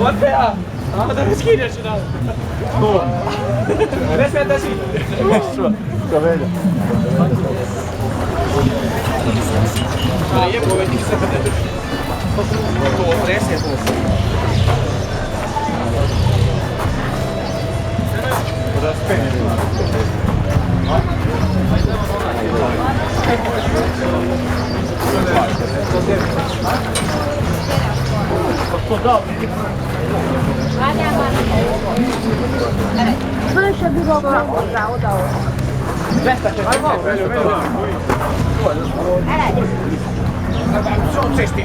Oot hea! Ma tahan kiiresti seda. Resmet asi. Ka veel. Je powiedz mi sobie. Było presję było. Teraz pięknie. Słyszę dużo udało. Sono cesti.